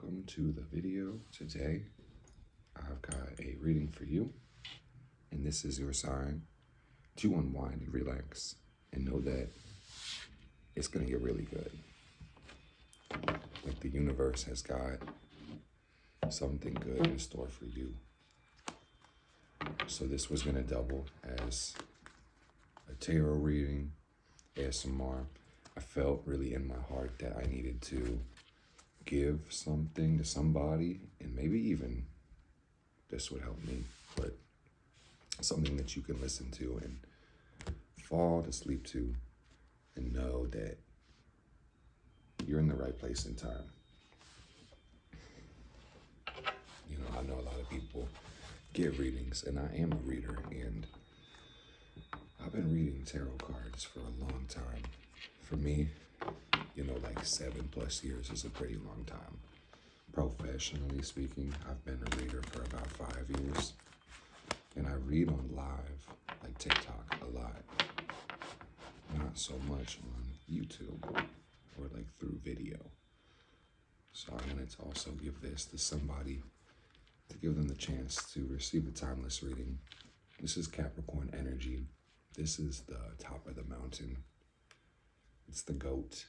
welcome to the video. Today, I've got a reading for you, and this is your sign to unwind and relax and know that it's going to get really good. Like the universe has got something good in store for you. So this was going to double as a tarot reading, ASMR. I felt really in my heart that I needed to give something to somebody, and maybe even this would help me, but something that you can listen to and fall to sleep to and know that you're in the right place and time. You know, I know a lot of people get readings, and I am a reader, and I've been reading tarot cards for a long time. For me, you know, like 7+ years is a pretty long time. Professionally speaking, I've been a reader for about 5 years. And I read on live, like TikTok, a lot. Not so much on YouTube or like through video. So I wanted to also give this to somebody to give them the chance to receive a timeless reading. This is Capricorn energy. This is the top of the mountain. It's the GOAT.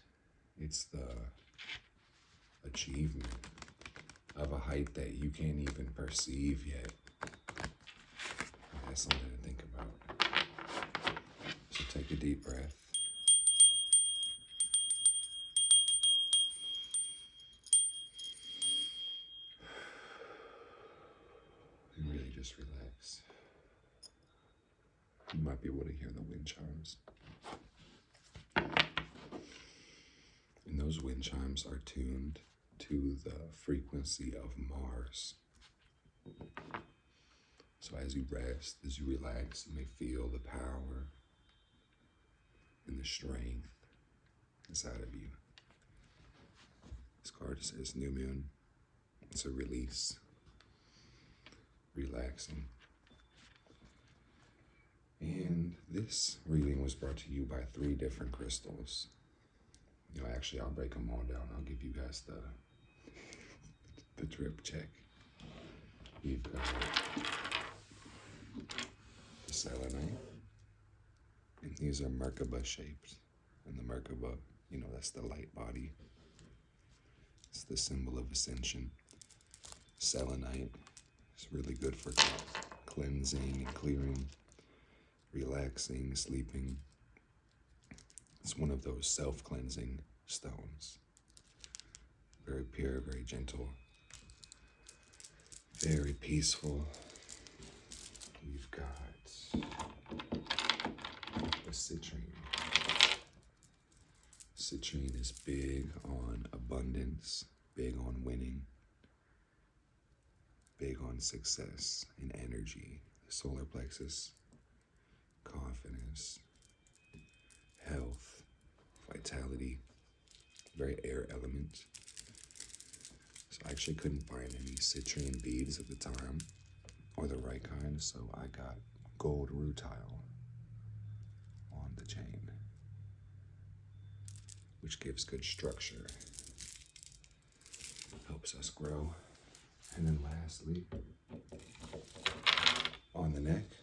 It's the achievement of a height that you can't even perceive yet. That's something to think about. So take a deep breath. And really just relax. You might be able to hear the wind chimes. And those wind chimes are tuned to the frequency of Mars. So as you rest, as you relax, you may feel the power and the strength inside of you. This card says New Moon. It's a release, relaxing. And this reading was brought to you by 3 different crystals. You know, actually, I'll break them all down. I'll give you guys the drip check. We've got the selenite, and these are Merkaba shaped. And the Merkaba, you know, that's the light body. It's the symbol of ascension. Selenite is really good for cleansing and clearing, relaxing, sleeping. It's one of those self-cleansing stones. Very pure, very gentle, very peaceful. We've got the citrine. Citrine is big on abundance, big on winning, big on success and energy. The solar plexus, confidence, health, vitality, very air element. So I actually couldn't find any citrine beads at the time, or the right kind, so I got gold rutile on the chain, which gives good structure, helps us grow. And then lastly, on the neck,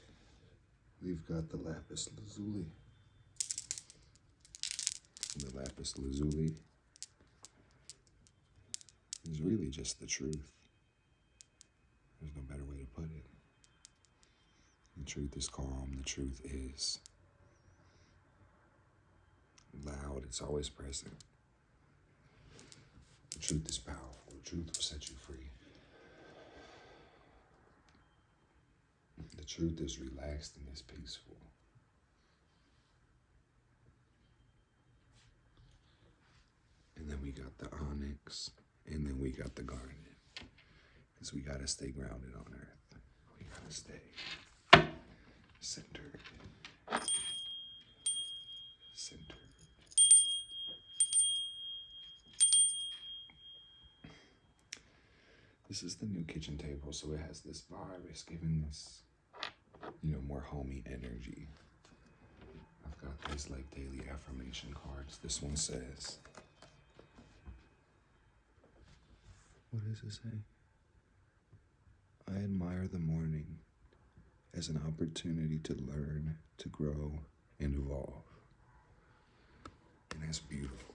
we've got the lapis lazuli. The lapis lazuli is really just the truth. There's no better way to put it. The truth is calm. The truth is loud. It's always present. The truth is powerful. The truth will set you free. The truth is relaxed and is peaceful. And then we got the onyx, and then we got the garnet. Because we gotta stay grounded on earth. We gotta stay centered. Centered. This is the new kitchen table, so it has this vibe. It's giving this, you know, more homey energy. I've got these like daily affirmation cards. This one says, What does it say? I admire the morning as an opportunity to learn, to grow, and evolve. And that's beautiful.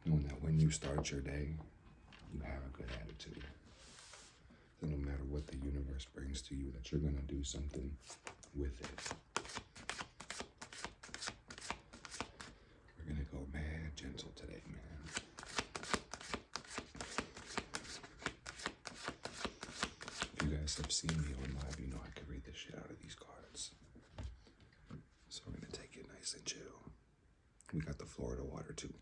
Knowing that when you start your day, you have a good attitude. That no matter what the universe brings to you, that you're going to do something with it. We're going to go mad gentle today, man. If you guys have seen me on live, you know I can read the shit out of these cards. So we're going to take it nice and chill. We got the Florida water too.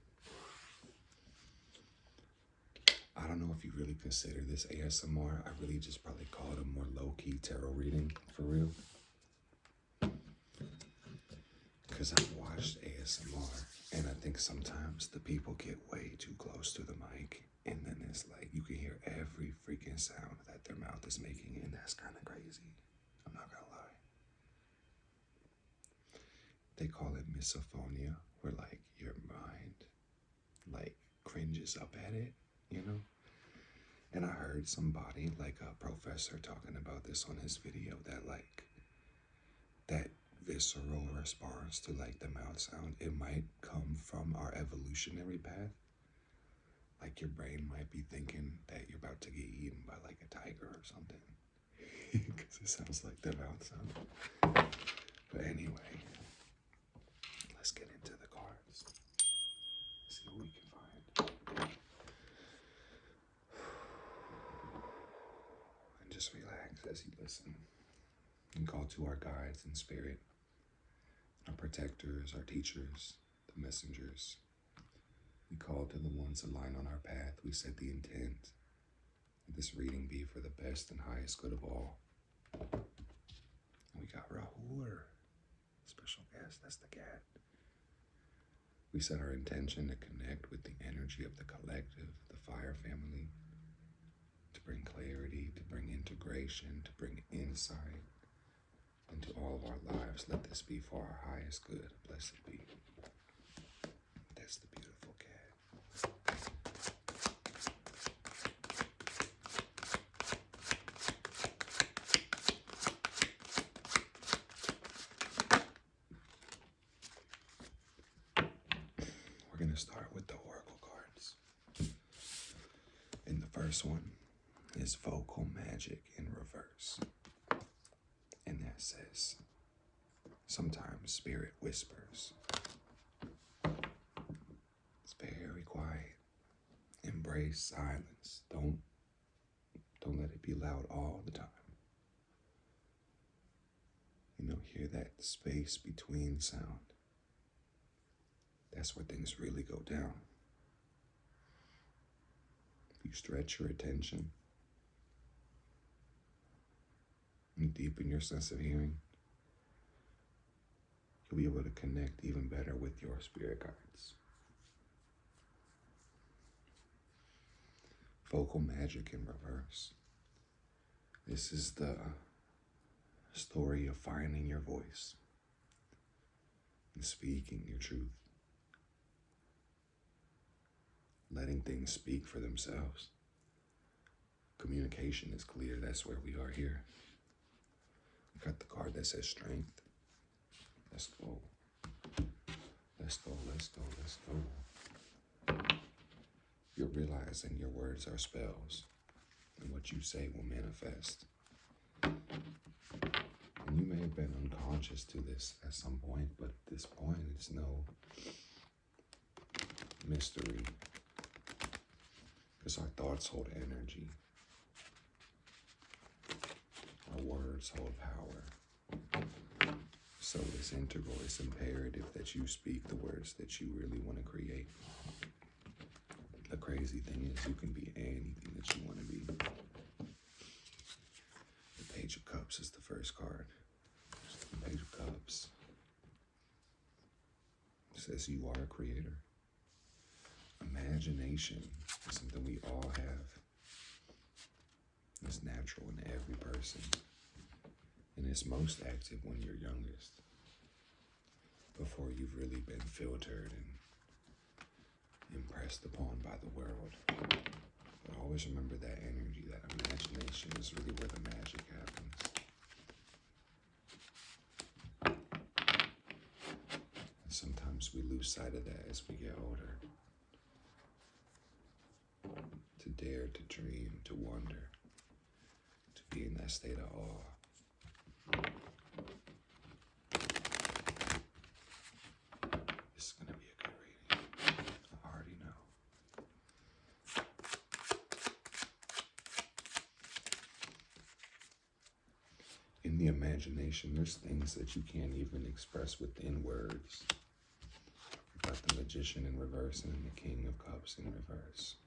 I don't know if you really consider this ASMR. I really just probably call it a more low-key tarot reading, for real. Because I've watched ASMR, and I think sometimes the people get way too close to the mic, and then it's like you can hear every freaking sound that their mouth is making, and that's kind of crazy. I'm not gonna lie. They call it misophonia, where like your mind like cringes up at it, you know? And I heard somebody, like a professor, talking about this on his video, that like that visceral response to like the mouth sound, it might come from our evolutionary path. Like your brain might be thinking that you're about to get eaten by like a tiger or something. Because it sounds like the mouth sound. But anyway, let's get into the cards. See what we can find. And just relax as you listen. And call to our guides in spirit, our protectors, our teachers, the messengers. We call to the ones aligned on our path. We set the intent that this reading be for the best and highest good of all. And we got Rahul, special guest, that's the cat. We set our intention to connect with the energy of the collective, the fire family, to bring clarity, to bring integration, to bring insight into all of our lives. Let this be for our highest good. Blessed be. That's the beautiful cat. We're going to start with the oracle cards. And the first one is Vocal Magic in reverse. And that says, sometimes spirit whispers. It's very quiet. Embrace silence. Don't let it be loud all the time. You know, hear that space between sound. That's where things really go down. If you stretch your attention and deepen your sense of hearing, you'll be able to connect even better with your spirit guides. Vocal magic in reverse. This is the story of finding your voice and speaking your truth. Letting things speak for themselves. Communication is clear. That's where we are here. We got the card that says strength. Let's go. Let's go, let's go, let's go. You're realizing your words are spells, and what you say will manifest. And you may have been unconscious to this at some point, but at this point, it's no mystery. Because our thoughts hold energy. Our words hold power. So it's integral, it's imperative that you speak the words that you really want to create. The crazy thing is you can be anything that you want to be. The Page of Cups is the first card. The Page of Cups. It says you are a creator. Imagination is something we all have. It's natural in every person. And it's most active when you're youngest. Before you've really been filtered impressed upon by the world. But always remember that energy, that imagination is really where the magic happens. And sometimes we lose sight of that as we get older. To dare to dream, to wonder, to be in that state of awe. This is going to be a good reading. I already know. In the imagination, there's things that you can't even express within words. We've got the Magician in reverse and the King of Cups in reverse.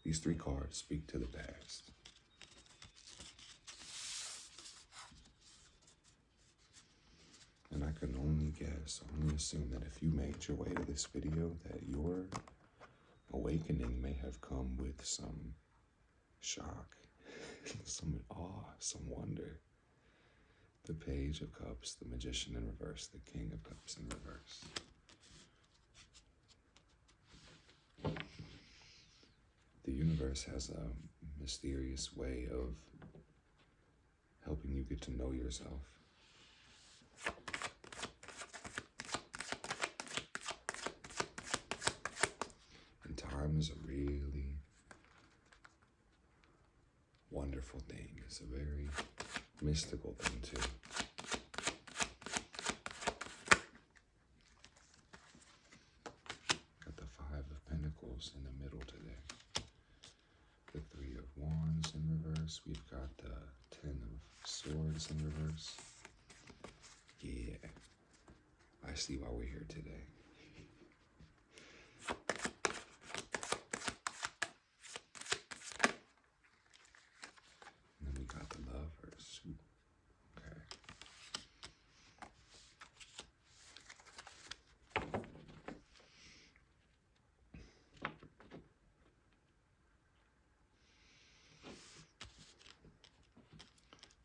These three cards speak to the past. And I can only guess, only assume that if you made your way to this video, that your awakening may have come with some shock, some awe, some wonder. The Page of Cups, the Magician in reverse, the King of Cups in reverse. The universe has a mysterious way of helping you get to know yourself. And time is a really wonderful thing. It's a very mystical thing too. Got the Five of Pentacles in the middle today. The Three of Wands in reverse. We've got the Ten of Swords in reverse. Yeah, I see why we're here today. And then we got the Lovers. Okay.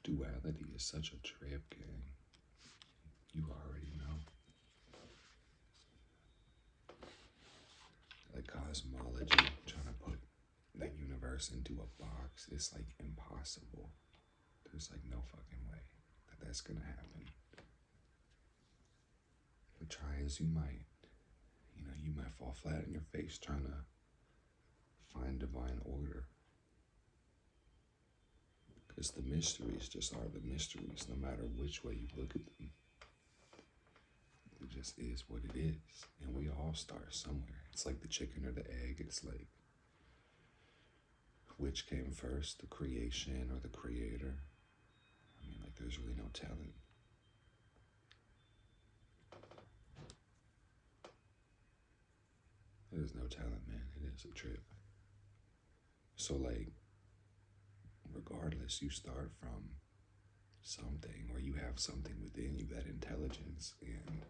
Duality is such a trip, gang. You already know. Like cosmology, trying to put the universe into a box, it's like impossible. There's like no fucking way that that's gonna happen. But try as you might, you might fall flat on your face trying to find divine order. Because the mysteries just are the mysteries, no matter which way you look at them. It just is what it is. And we all start somewhere. It's like the chicken or the egg. It's like, which came first, the creation or the creator? I mean, like, there's really no telling. There's no telling, man. It is a trip. So, like, regardless, you start from something, or you have something within you, that intelligence. And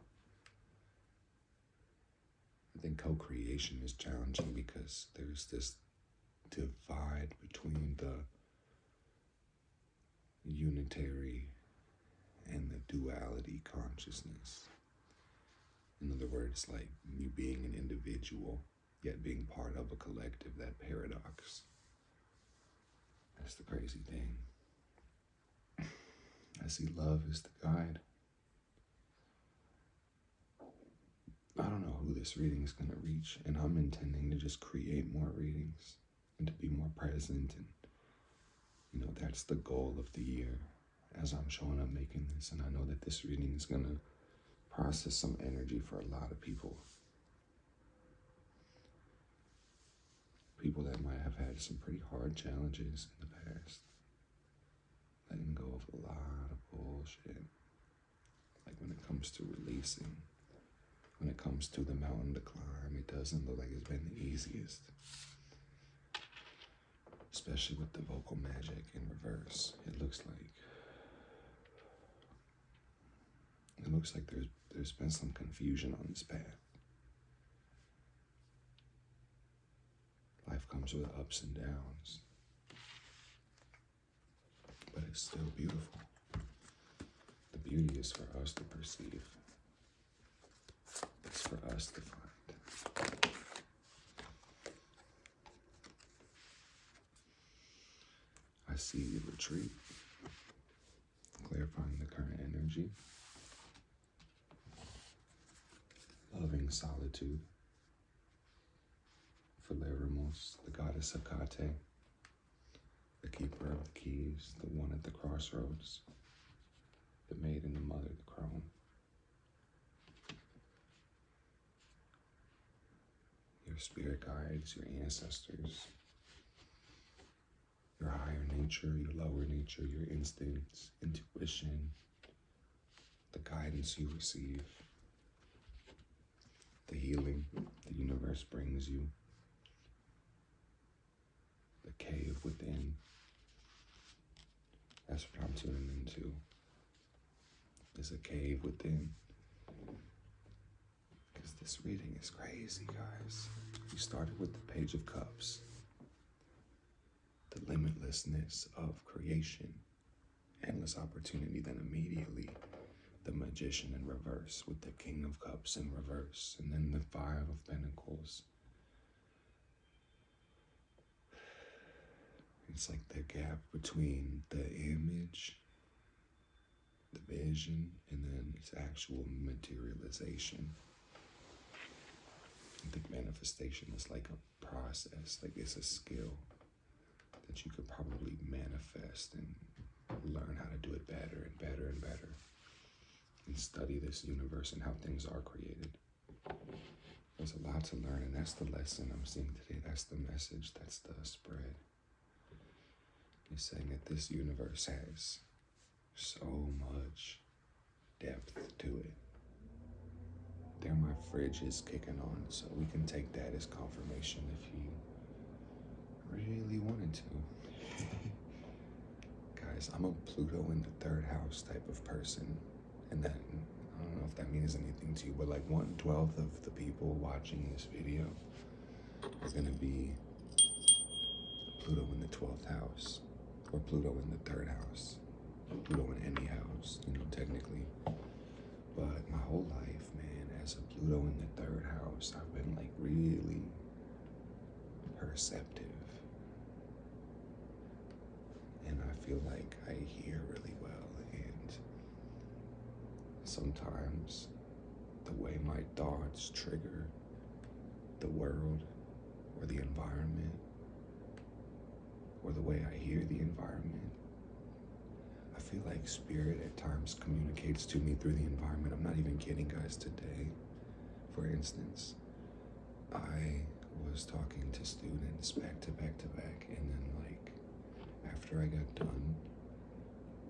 I think co-creation is challenging because there's this divide between the unitary and the duality consciousness. In other words, like you being an individual, yet being part of a collective, that paradox. That's the crazy thing. I see love as the guide. I don't know who this reading is going to reach, and I'm intending to just create more readings and to be more present. And, that's the goal of the year as I'm showing up making this. And I know that this reading is going to process some energy for a lot of people. People that might have had some pretty hard challenges in the past. Letting go of a lot of bullshit. Like when it comes to releasing. When it comes to the mountain to climb, it doesn't look like it's been the easiest. Especially with the vocal magic in reverse. It looks like there's been some confusion on this path. Life comes with ups and downs. But it's still beautiful. The beauty is for us to perceive. It's for us to find. seed retreat, clarifying the current energy, loving solitude, Phileramos, the goddess Hecate, the keeper of the keys, the one at the crossroads, the maiden, the mother, the crone. Your spirit guides, your ancestors, your higher nature, your lower nature, your instincts, intuition, the guidance you receive, the healing the universe brings you, the cave within. That's what I'm tuning into. There's a cave within. Because this reading is crazy, guys. We started with the Page of Cups, the limitlessness of creation, endless opportunity, then immediately the Magician in reverse with the King of Cups in reverse, and then the Five of Pentacles. It's like the gap between the image, the vision, and then its actual materialization. I think manifestation is like a process, like it's a skill that you could probably manifest and learn how to do it better and better and better, and study this universe and how things are created. There's a lot to learn, and that's the lesson I'm seeing today. That's the message, that's the spread. It's saying that this universe has so much depth to it. There my fridge is kicking on, so we can take that as confirmation if you really wanted to. Guys, I'm a Pluto in the third house type of person, and then I don't know if that means anything to you, but like 1/12 of the people watching this video are gonna be Pluto in the 12th house, or Pluto in the third house, Pluto in any house, technically. But my whole life, man, as a Pluto in the third house, I've been like really perceptive. And I feel like I hear really well. And sometimes the way my thoughts trigger the world or the environment, or the way I hear the environment, I feel like spirit at times communicates to me through the environment. I'm not even kidding, guys. Today, for instance, I was talking to students back to back to back, and then like after I got done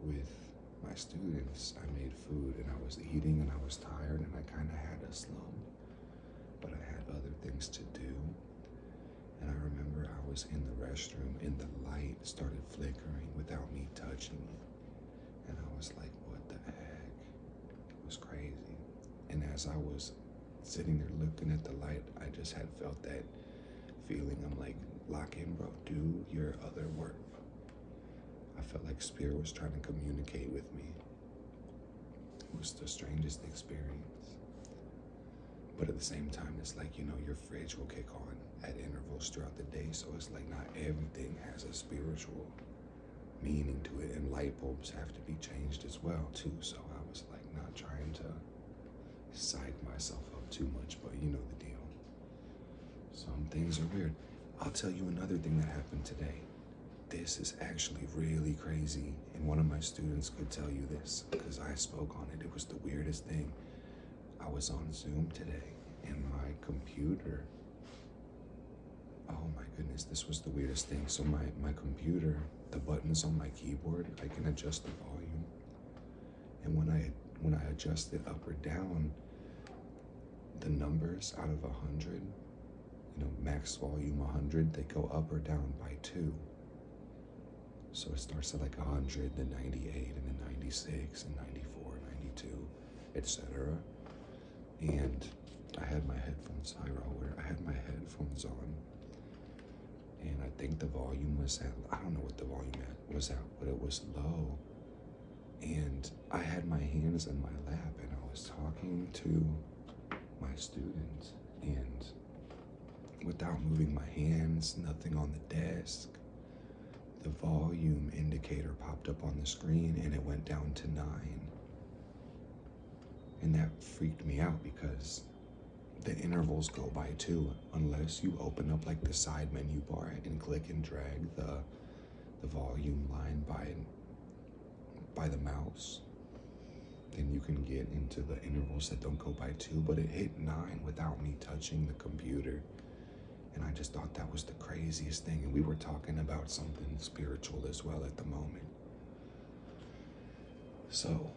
with my students, I made food and I was eating and I was tired and I kind of had a slump, but I had other things to do. And I remember I was in the restroom and the light started flickering without me touching it. And I was like, what the heck? It was crazy. And as I was sitting there looking at the light, I just had felt that feeling. I'm like, lock in, bro, do your other work. I felt like spirit was trying to communicate with me. It was the strangest experience. But at the same time, it's like, your fridge will kick on at intervals throughout the day. So it's like not everything has a spiritual meaning to it. And light bulbs have to be changed as well, too. So I was like not trying to psych myself up too much, but you know the deal. Some things are weird. I'll tell you another thing that happened today. This is actually really crazy. And one of my students could tell you this because I spoke on it. It was the weirdest thing. I was on Zoom today and my computer, oh my goodness, this was the weirdest thing. So my computer, the buttons on my keyboard, I can adjust the volume. And when I adjust it up or down, the numbers out of 100, max volume 100, they go up or down by 2. So it starts at like 100, then 98, and then 96, and 94, 92, etc. And I had my headphones, I had my headphones on, and I think the volume was at, I don't know what the volume was at, but it was low. And I had my hands in my lap and I was talking to my students, and without moving my hands, nothing on the desk, the volume indicator popped up on the screen and it went down to 9. And that freaked me out because the intervals go by 2 unless you open up like the side menu bar and click and drag the volume line by the mouse. Then you can get into the intervals that don't go by 2, but it hit 9 without me touching the computer. And I just thought that was the craziest thing. And we were talking about something spiritual as well at the moment. So,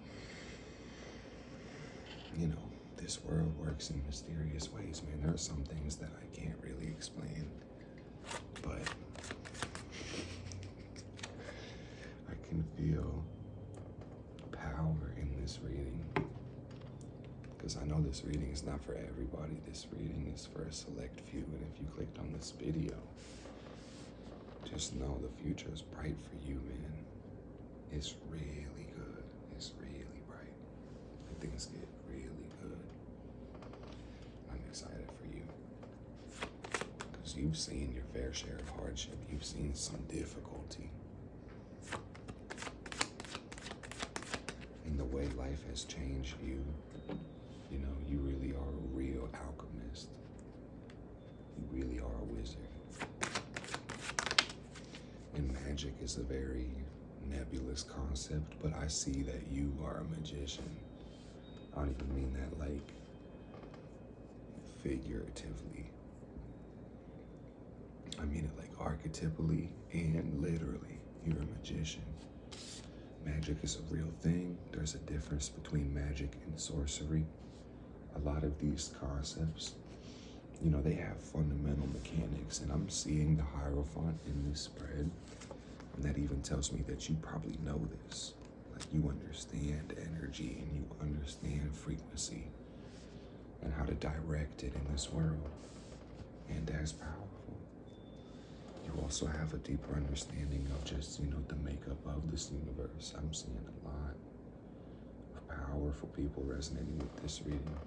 you know, this world works in mysterious ways, man. There are some things that I can't really explain, but I can feel power in this reading. Because I know this reading is not for everybody. This reading is for a select few. And if you clicked on this video, just know the future is bright for you, man. It's really good. It's really bright. Things get really good. I'm excited for you. Because you've seen your fair share of hardship. You've seen some difficulty. In the way life has changed you. You know, you really are a real alchemist. You really are a wizard. And magic is a very nebulous concept, but I see that you are a magician. I don't even mean that like figuratively. I mean it like archetypally and literally. You're a magician. Magic is a real thing. There's a difference between magic and sorcery. A lot of these concepts, you know, they have fundamental mechanics, and I'm seeing the Hierophant in this spread, and that even tells me that you probably know this. Like, you understand energy and you understand frequency and how to direct it in this world, and that's powerful. You also have a deeper understanding of just, you know, the makeup of this universe. I'm seeing a lot of powerful people resonating with this reading.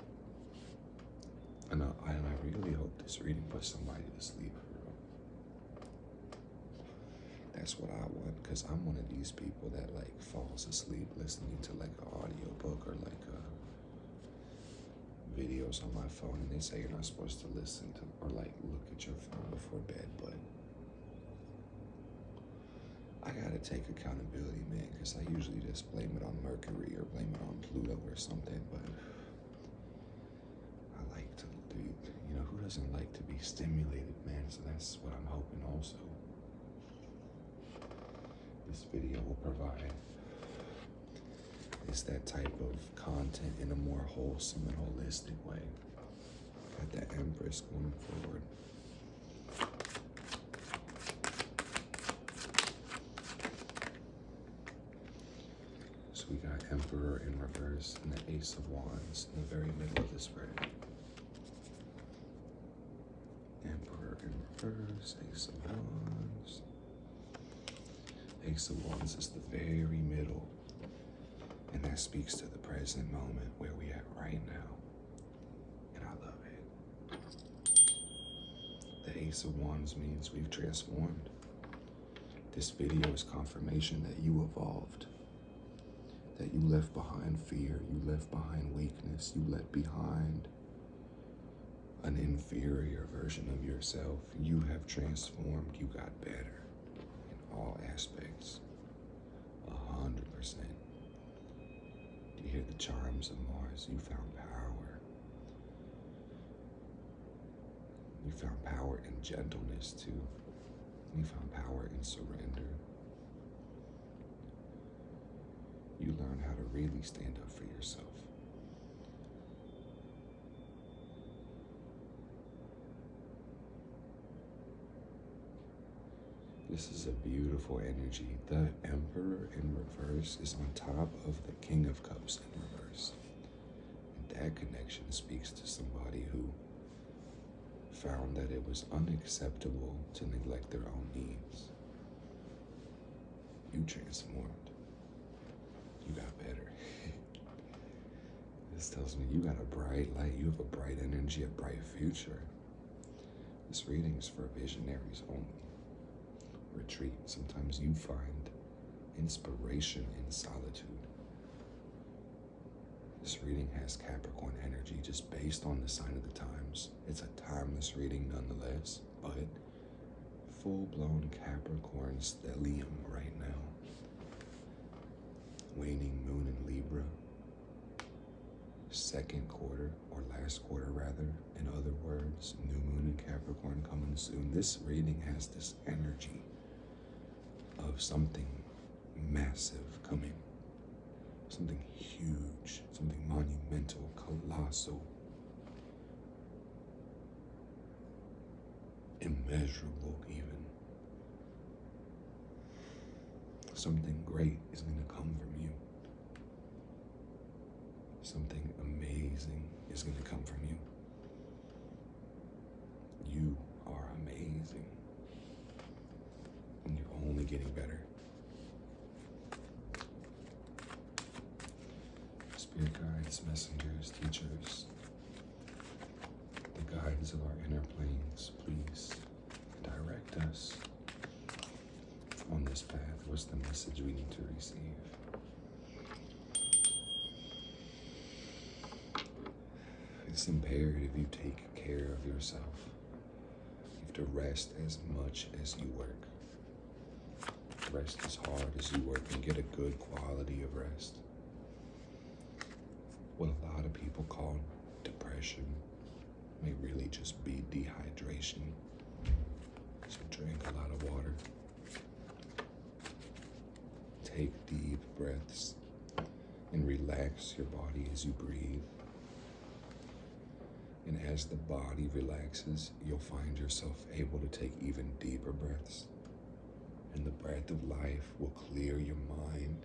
And I really hope this reading puts somebody to sleep for real. That's what I want, because I'm one of these people that like falls asleep listening to like an audiobook or like videos on my phone, and they say you're not supposed to listen to or like look at your phone before bed, but I gotta take accountability, man, because I usually just blame it on Mercury or blame it on Pluto or something, but I like to do, you know, who doesn't like to be stimulated, man? So that's what I'm hoping also. This video will provide. It's that type of content in a more wholesome and holistic way. Got that Empress going forward. So we got Emperor in reverse and the Ace of Wands in the very middle of the spread. Emperor in reverse, Ace of Wands. Ace of Wands is the very middle. And that speaks to the present moment where we at right now. And I love it. The Ace of Wands means we've transformed. This video is confirmation that you evolved. That you left behind fear, you left behind weakness, you left behind an inferior version of yourself. You have transformed, you got better in all aspects, 100%. You hear the charms of Mars, you found power. You found power in gentleness too. You found power in surrender. You learn how to really stand up for yourself. This is a beautiful energy. The Emperor in reverse is on top of the King of Cups in reverse. And that connection speaks to somebody who found that it was unacceptable to neglect their own needs. You transformed. You got better. This tells me you got a bright light, you have a bright energy, a bright future. This reading is for visionaries only. retreat. Sometimes you find inspiration in solitude. This reading has Capricorn energy just based on the sign of the times. It's a timeless reading nonetheless, but full-blown Capricorn stellium right now. Waning moon in Libra. Second quarter, or last quarter rather, in other words, new moon in Capricorn coming soon. This reading has this energy of something massive coming. Something huge, something monumental, colossal, immeasurable even. Something great is going to come from you. Something amazing is going to come from you. You are amazing. And you're only getting better. Spirit guides, messengers, teachers, the guides of our inner planes, please direct us on this path. What's the message we need to receive? It's imperative you take care of yourself. You have to rest as much as you work. Rest as hard as you work and get a good quality of rest. What a lot of people call depression may really just be dehydration. So drink a lot of water. Take deep breaths and relax your body as you breathe. And as the body relaxes, you'll find yourself able to take even deeper breaths. And the breath of life will clear your mind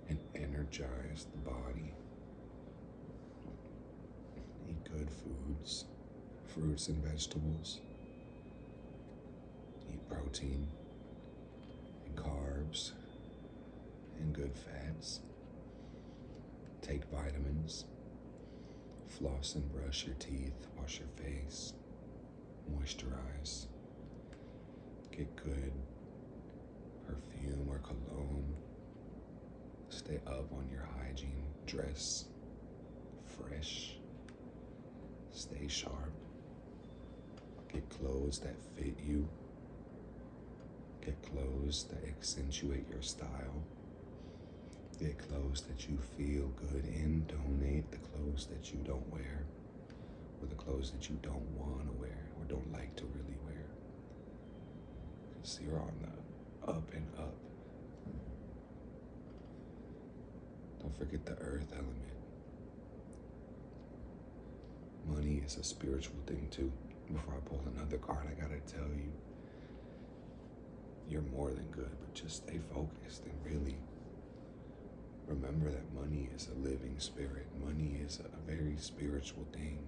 and energize the body. Eat good foods, fruits and vegetables. Eat protein and carbs and good fats. Take vitamins. Floss and brush your teeth. Wash your face. Moisturize. Get good perfume or cologne. Stay up on your hygiene. Dress fresh. Stay sharp. Get clothes that fit you. Get clothes that accentuate your style. Get clothes that you feel good in. Donate the clothes that you don't wear, or the clothes that you don't want to wear or don't like to really wear. Because you're on the up and up. Don't forget the earth element. Money is a spiritual thing too. Before I pull another card, I gotta tell you, you're more than good, but just stay focused and really remember that money is a living spirit. Money is a very spiritual thing.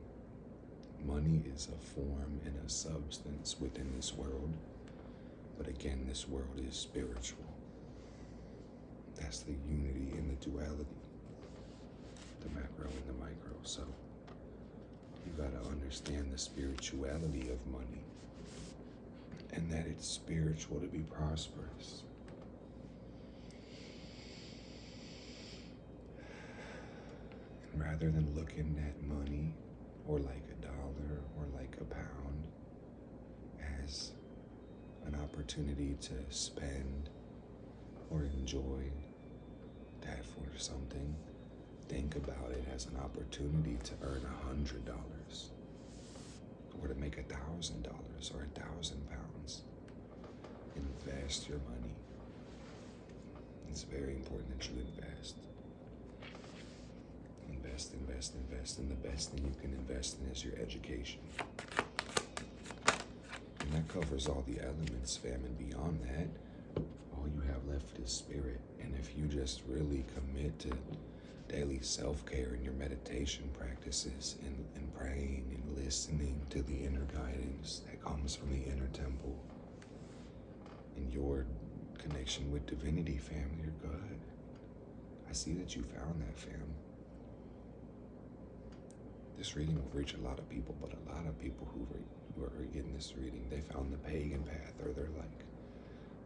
Money is a form and a substance within this world. But again, this world is spiritual. That's the unity and the duality. The macro and the micro. So you gotta understand the spirituality of money. And that it's spiritual to be prosperous. Rather than looking at money, or like $1, or like £1, as an opportunity to spend or enjoy that for something, think about it as an opportunity to earn $100, or to make $1,000 or £1,000. Invest your money. It's very important that you invest. Invest, and the best thing you can invest in is your education. And that covers all the elements, fam, and beyond that, all you have left is spirit. And if you just really commit to daily self-care and your meditation practices and praying and listening to the inner guidance that comes from the inner temple and your connection with divinity, fam, you're good. I see that you found that, fam. This reading will reach a lot of people, but a lot of people who are getting this reading, they found the pagan path, or they're like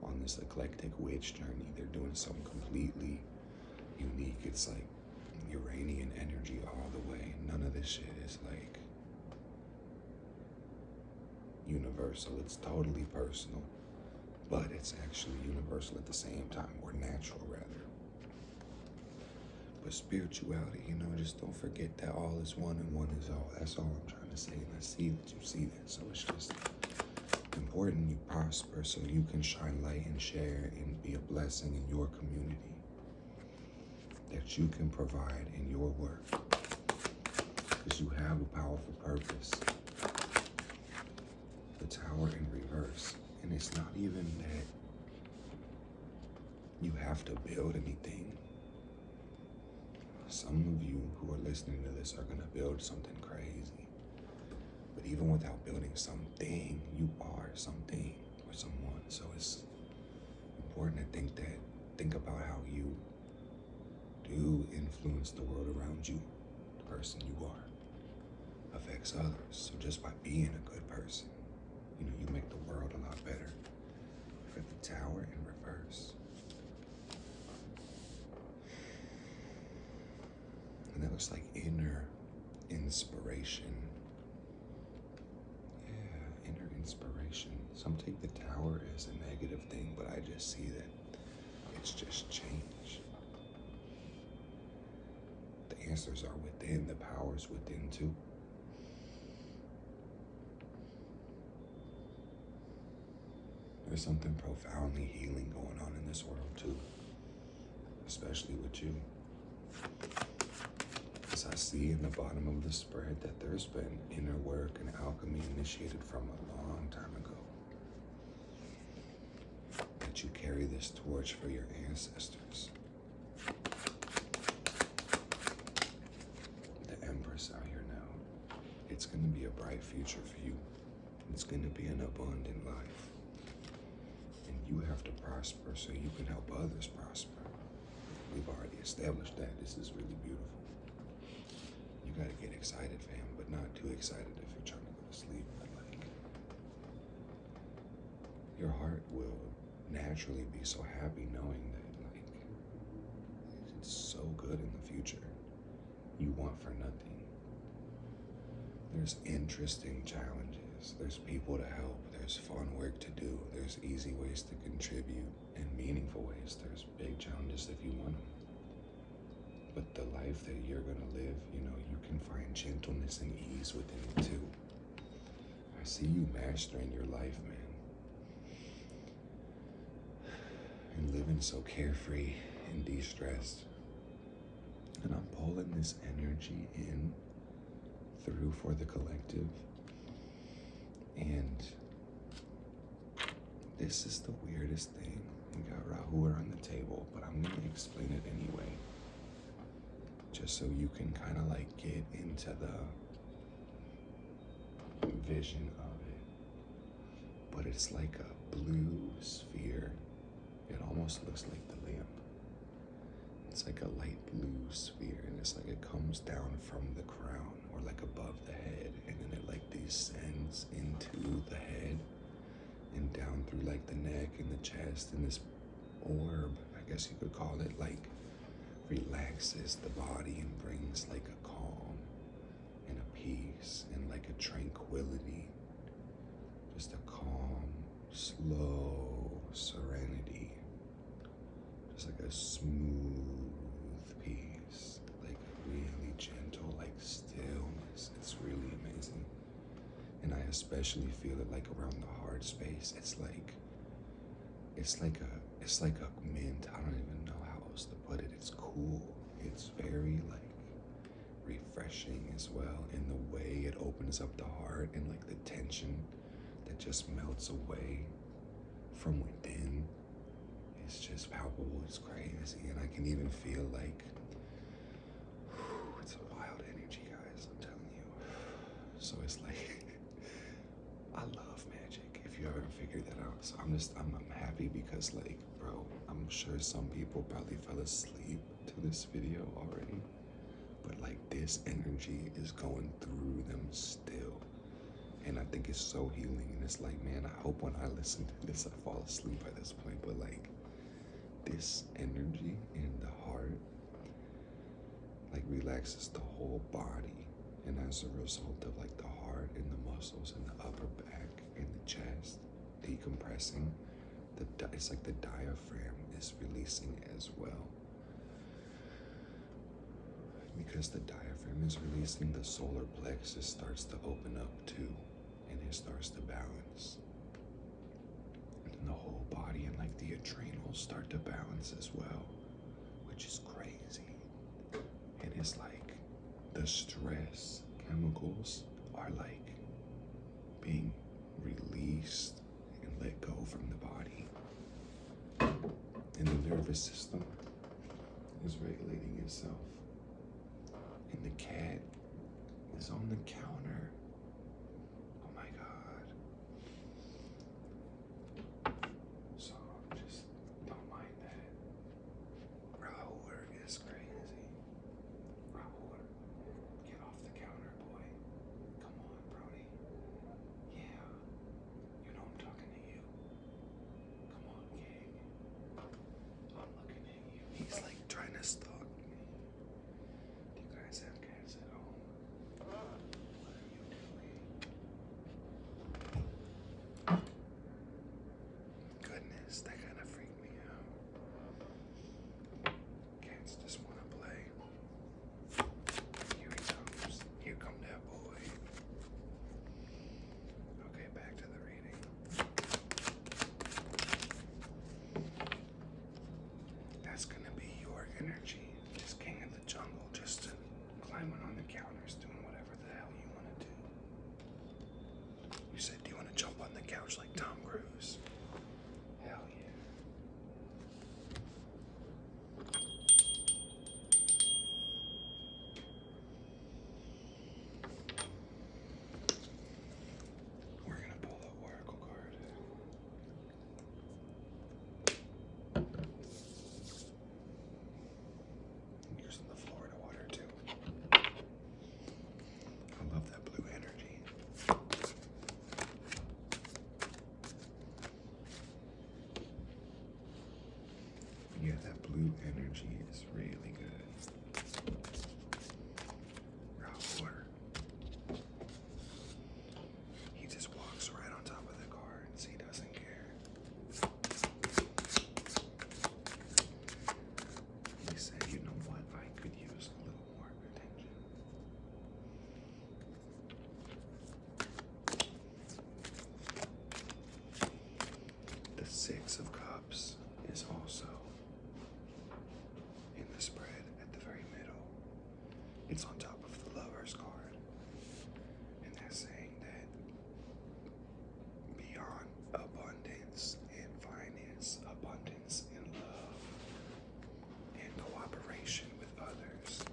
on this eclectic witch journey. They're doing something completely unique. It's like Uranian energy all the way. None of this shit is like universal. It's totally personal, but it's actually universal at the same time, or natural rather. But spirituality, just don't forget that all is one and one is all. That's all I'm trying to say. And I see that you see that. So it's just important you prosper so you can shine light and share and be a blessing in your community. That you can provide in your work. Because you have a powerful purpose. The Tower in reverse. And it's not even that you have to build anything. Some of you who are listening to this are going to build something crazy. But even without building something, you are something or someone. So it's important to think about how you do influence the world around you. The person you are affects others. So just by being a good person, you make the world a lot better. Look at the Tower in reverse. And that looks like inner inspiration. Yeah, inner inspiration. Some take the Tower as a negative thing, but I just see that it's just change. The answers are within, the power's within too. There's something profoundly healing going on in this world too, especially with you. As I see in the bottom of the spread that there's been inner work and alchemy initiated from a long time ago. That you carry this torch for your ancestors. The Empress out here now. It's going to be a bright future for you. It's going to be an abundant life. And you have to prosper so you can help others prosper. We've already established that. This is really beautiful. You gotta get excited, fam, but not too excited if you're trying to go to sleep. But your heart will naturally be so happy knowing that it's so good in the future. You want for nothing. There's interesting challenges. There's people to help. There's fun work to do. There's easy ways to contribute and meaningful ways. There's big challenges if you want them. But the life that you're gonna live, you can find gentleness and ease within it too. I see you mastering your life, man. And living so carefree and de-stressed. And I'm pulling this energy in through for the collective. And this is the weirdest thing. We got Rahu on the table, but I'm gonna explain it anyway. Just so you can kind of get into the vision of it. But it's like a blue sphere. It almost looks like the lamp. It's like a light blue sphere, and it's like it comes down from the crown or above the head, and then it descends into the head and down through the neck and the chest, and this orb, I guess you could call it, relaxes the body and brings a calm and a peace and a tranquility, just a calm, slow serenity, just a smooth peace, really gentle, stillness. It's really amazing. And I especially feel it around the heart space. It's like a mint. I don't even know how else to put it. It's cool. It's very refreshing as well in the way it opens up the heart, and the tension that just melts away from within. It's just palpable. It's crazy. And I can even feel it's a wild energy, guys. I'm telling you. So it's I love magic, if you haven't figured that out. So I'm happy because bro, I'm sure some people probably fell asleep to this video already, but this energy is going through them still. And I think it's so healing. And it's like, man, I hope when I listen to this, I fall asleep at this point. But like, this energy in the heart, like, relaxes the whole body. And as a result of like the heart and the muscles in the upper back and the chest decompressing, it's like the diaphragm is releasing as well. Because the diaphragm is releasing, the solar plexus starts to open up too, and it starts to balance. And then the whole body and like the adrenals start to balance as well, which is crazy. And it's like the stress chemicals are like being released and let go from the body. And the nervous system is regulating itself. And the cat is on the counter. Oh my God. So just don't mind that. Rahul is crazy. Rahul, get off the counter, boy. Come on, Brody. Yeah. You know I'm talking to you. Come on, King. I'm looking at you. He's like trying to stalk me. Do you guys have cats at home? What are you doing? Goodness, that kind of freaked me out. Cats just want to play. Here he comes. Here come that boy. Okay, back to the reading. That's gonna be your energy. Just king of the jungle, just climbing on the counters, doing whatever the hell you want to do. You said, do you want to jump on the couch like Tom Cruise? Hell yeah. We're gonna pull the Oracle card. I'm using the Florida water too. I love that blue energy. Yeah, that blue energy is really good. Raul, he just walks right on top of the cards. He doesn't care. He said, you know what? I could use a little more attention. The Six of Cups is also in the spread at the very middle. It's on top of the Lover's card. And that's saying that beyond abundance in finance, abundance in love, and cooperation with others.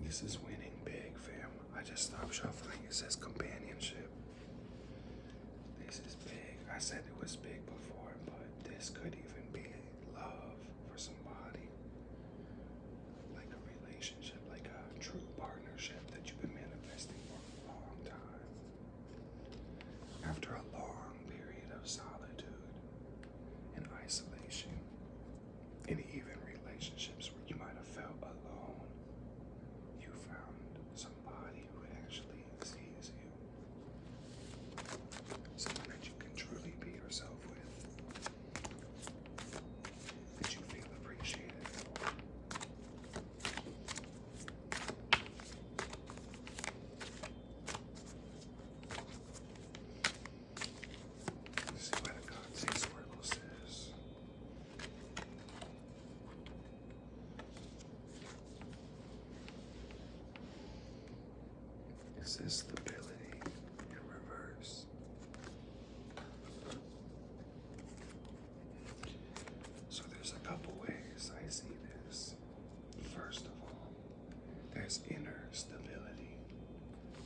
This is winning big, fam. I just stopped shuffling. It says companionship. This is big. I said it was big before, but this could even be love for somebody. Like a relationship, like a true partnership that you've been manifesting for a long time. After a long period of solitude and isolation, and even relationships where you might have felt alone, you found somebody who actually sees you. Someone that you can truly be yourself with. That you feel appreciated for. Let's see what the God's Oracle says. It says stability in reverse. So there's a couple ways I see this. First of all, there's inner stability.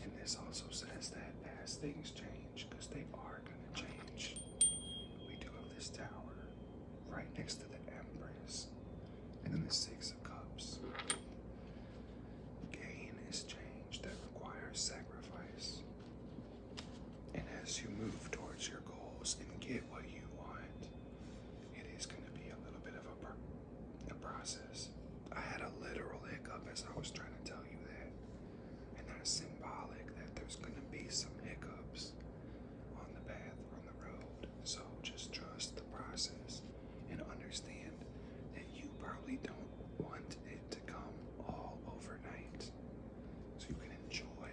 And this also says that as things change, because they are going to change, we do have this tower. next to the Empress. And then the Six of Cups. Gain is change that requires sacrifice. And as you move towards your goals and get what you want, it is going to be a little bit of a process. I had a literal hiccup as I was trying to tell you that. And that's symbolic that there's going to be some hiccups on the path, on the road. So just trust the process and understand that you probably don't want it to come all overnight. So you can enjoy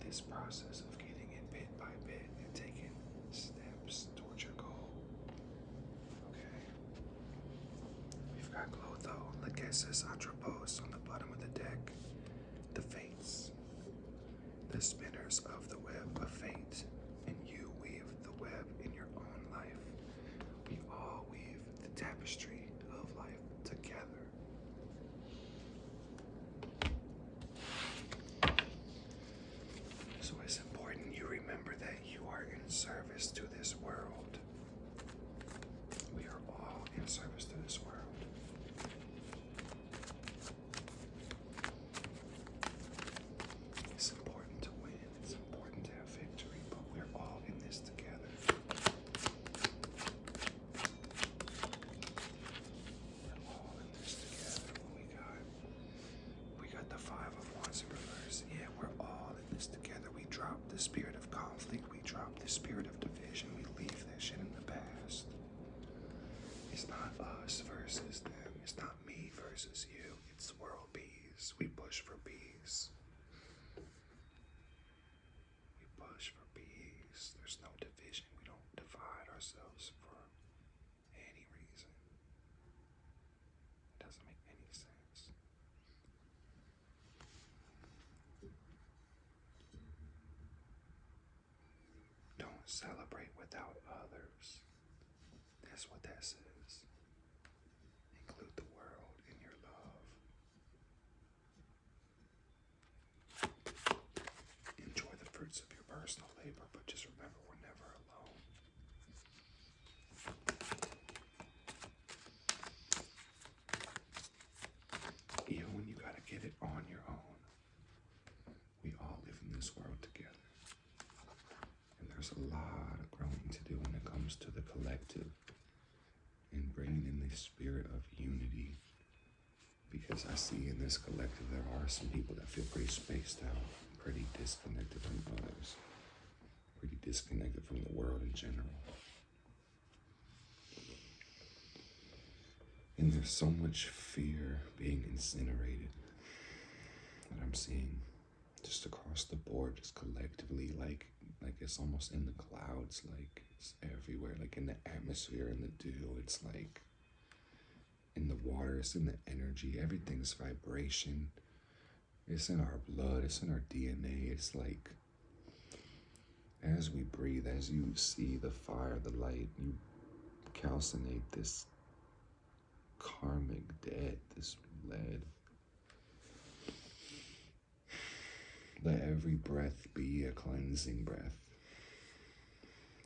this process of getting it bit by bit and taking steps towards your goal. Okay. We've got Clotho, Lachesis, Atropos on the bottom of the deck. The Fates, the spinners of the web of fate, and you weave the web in your own life. We all weave the tapestry of life together. So it's important you remember that you are in service to this world. We are all in service to this world. It's important to win. It's important to have victory, but we're all in this together. We're all in this together. What we got the Five of Wands in reverse. Yeah, we're all in this together. We drop the spirit of conflict. We drop the spirit of division. We leave that shit in the past. It's not us versus them. It's not me versus you. It's world peace. We push for peace. We push for peace. There's no division. We don't divide ourselves for any reason. It doesn't make any sense. Don't celebrate without others. That's what that says. Include the world in your love. Enjoy the fruits of your personal labor, but just remember we're never alone. Even when you gotta get it on your own, we all live in this world together. And there's a lot of growing to do when it comes to the collective and bringing in the spirit of unity. Because I see in this collective there are some people that feel pretty spaced out, pretty disconnected from others, pretty disconnected from the world in general. And there's so much fear being incinerated that I'm seeing just across the board, just collectively, like it's almost in the clouds, like it's everywhere, like in the atmosphere, in the dew, it's like in the water, it's in the energy, everything's vibration. It's in our blood, it's in our DNA. It's like as we breathe, as you see the fire, the light, you calcinate this karmic debt, this lead. Let every breath be a cleansing breath.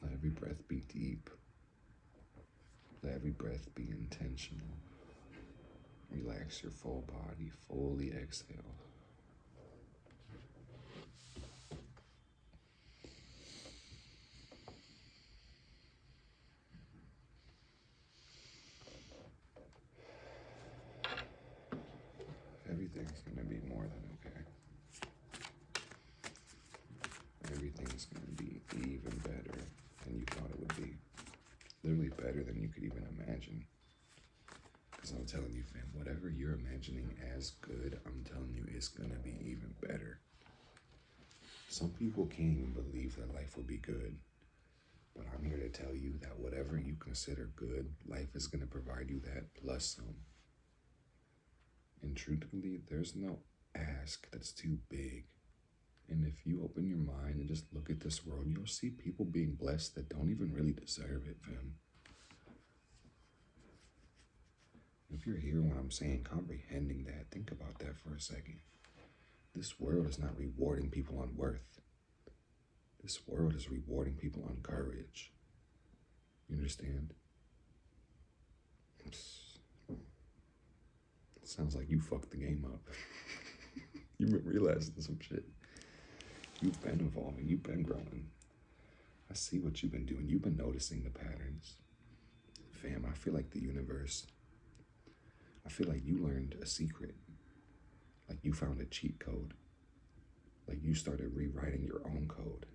Let every breath be deep. Let every breath be intentional. Relax your full body, fully exhale. Everything's gonna be more than okay. Everything's gonna be even better than you thought it would be. Literally better than you could even imagine. Because I'm telling you, fam, whatever you're imagining as good, I'm telling you, it's gonna be even better. Some people can't even believe that life will be good. But I'm here to tell you that whatever you consider good, life is gonna provide you that plus some. And truthfully, there's no ask that's too big. And if you open your mind and just look at this world, you'll see people being blessed that don't even really deserve it, fam. If you're hearing what I'm saying, comprehending that, think about that for a second. This world is not rewarding people on worth. This world is rewarding people on courage. You understand? It sounds like you fucked the game up. You've been realizing some shit. You've been evolving. You've been growing. I see what you've been doing. You've been noticing the patterns. Fam, I feel like the universe, I feel like you learned a secret. Like you found a cheat code. Like you started rewriting your own code.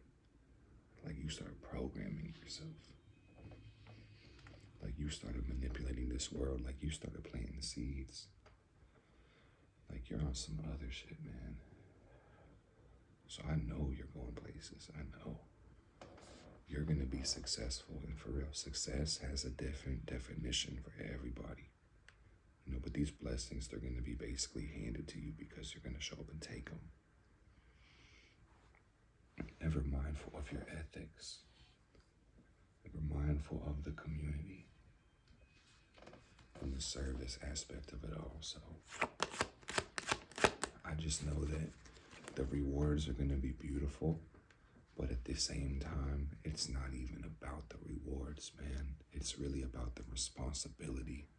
Like you started programming yourself. Like you started manipulating this world. Like you started planting the seeds. Like you're on some other shit, man. So I know you're going places. I know. You're going to be successful. And for real, success has a different definition for everybody. You know, but these blessings, they're going to be basically handed to you because you're going to show up and take them. Ever mindful of your ethics. Ever mindful of the community. And the service aspect of it all. So I just know that the rewards are going to be beautiful. But at the same time, it's not even about the rewards, man. It's really about the responsibility.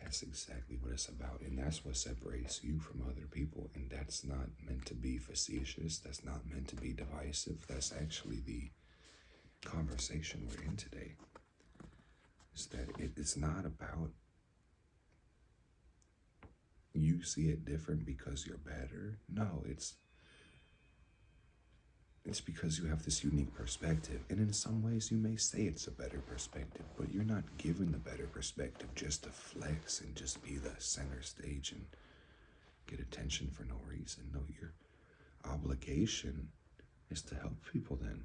That's exactly what it's about. And that's what separates you from other people. And that's not meant to be facetious. That's not meant to be divisive. That's actually the conversation we're in today. Is that it's not about you see it different because you're better. No, it's because you have this unique perspective. And in some ways, you may say it's a better perspective, but you're not given the better perspective just to flex and just be the center stage and get attention for no reason. No, your obligation is to help people then.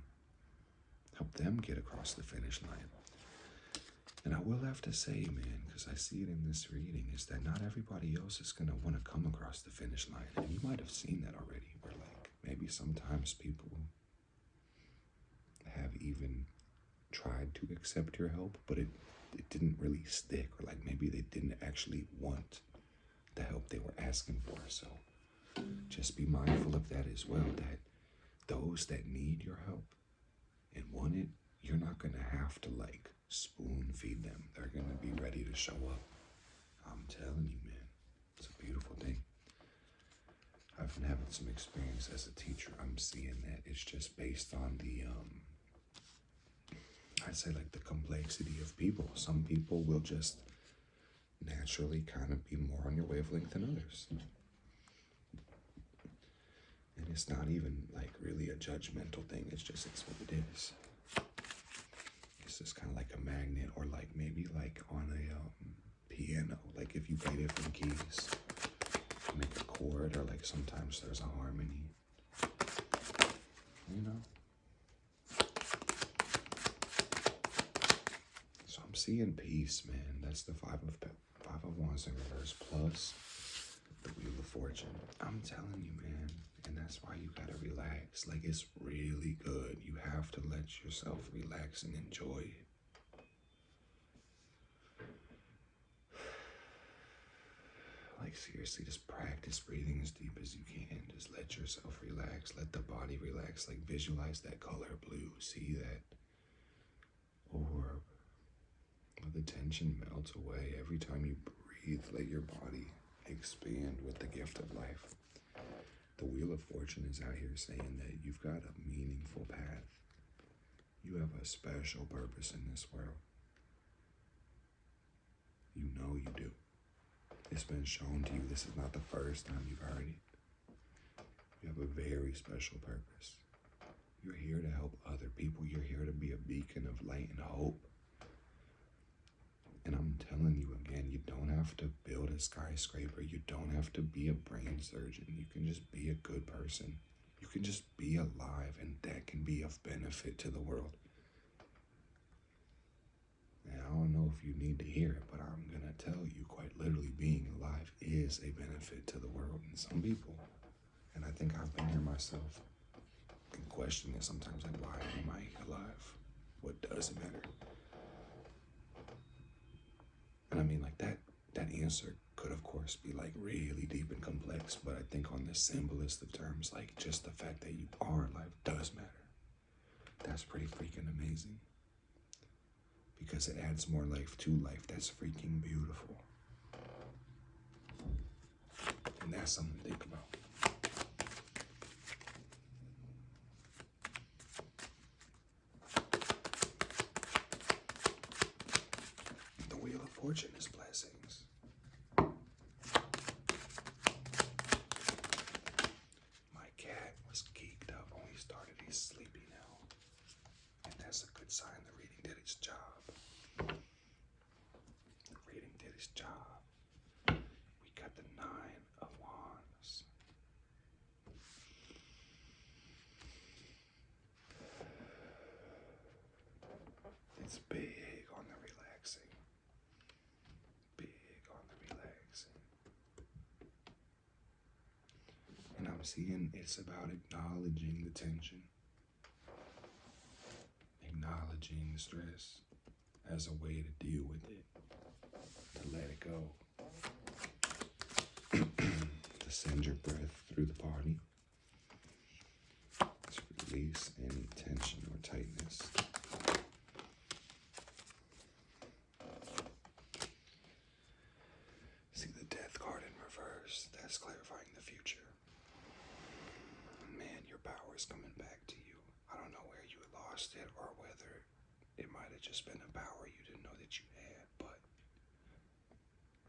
Help them get across the finish line. And I will have to say, man, because I see it in this reading, is that not everybody else is going to want to come across the finish line. And you might have seen that already, where like maybe sometimes people have even tried to accept your help, but it didn't really stick, or like maybe they didn't actually want the help they were asking for. So just be mindful of that as well, that those that need your help and want it, you're not going to have to like spoon feed them. They're going to be ready to show up. I'm telling you, man, it's a beautiful thing. I've been having some experience as a teacher. I'm seeing that it's just based on the, I'd say like the complexity of people. Some people will just naturally kind of be more on your wavelength than others. And it's not even like really a judgmental thing. It's just, it's what it is. It's just kind of like a magnet, or like maybe like on a piano. Like if you play different keys, you make a chord, or like sometimes there's a harmony. You know? So I'm seeing peace, man. That's the five of wands in reverse, plus the wheel of fortune. I'm telling you, man. And that's why you gotta relax. Like, it's really good. You have to let yourself relax and enjoy it. Like, seriously, just practice breathing as deep as you can. Just let yourself relax. Let the body relax. Like, visualize that color blue. See that orb. Let the tension melt away. Every time you breathe, let your body expand with the gift of life. The Wheel of Fortune is out here saying that you've got a meaningful path. You have a special purpose in this world. You know you do. It's been shown to you. This is not the first time you've heard it. You have a very special purpose. You're here to help other people. You're here to be a beacon of light and hope. And I'm telling you again, you don't have to build a skyscraper. You don't have to be a brain surgeon. You can just be a good person. You can just be alive, and that can be of benefit to the world. And I don't know if you need to hear it, but I'm going to tell you, quite literally, being alive is a benefit to the world and some people. And I think I've been here myself and question it sometimes, like, why am I alive? What does it matter? And I mean, like, that answer could, of course, be like really deep and complex, but I think on the simplest of terms, like just the fact that you are alive does matter. That's pretty freaking amazing. because it adds more life to life. That's freaking beautiful. And that's something to think about. The Wheel of Fortune is blessings. My cat was geeked up when we started. He's sleepy now. And that's a good sign the reading did its job. The reading did its job. We got the Nine of Wands. It's big on the relaxing. Big on the relaxing. And I'm seeing it's about acknowledging the tension, acknowledging the stress as a way to deal with it, to let it go, to send your breath through the body, to release any tension or tightness. See the Death card in reverse, that's clarifying the future. Man, your power is coming back to you. I don't know where you lost it or whether it might have just been a power you didn't know that you had, but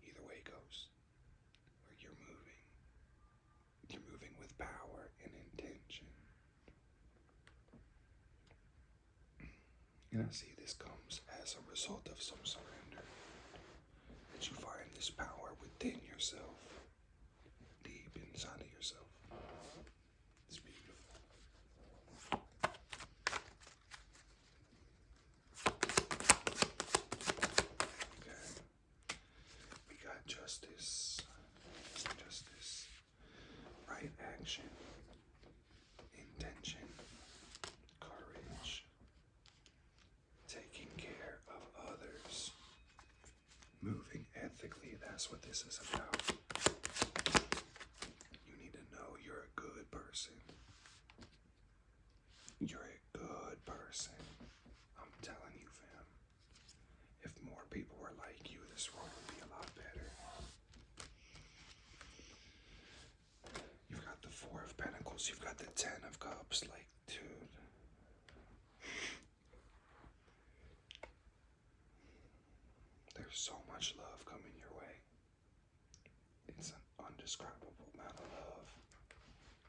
either way it goes. Where you're moving with power and intention. And I see this comes as a result of some surrender. That you find this power within yourself, deep inside of yourself. It's beautiful. Okay. We got justice. Justice. Right action. Intention. Courage. Taking care of others. Moving ethically, that's what this is about. You need to know you're a good person. You're a good person. I'm telling you, fam. If more people were like you, this world would be a lot better. You've got the Four of Pentacles, you've got the Ten of Cups, like, dude. There's so much love coming your way. It's an undescribable amount of love.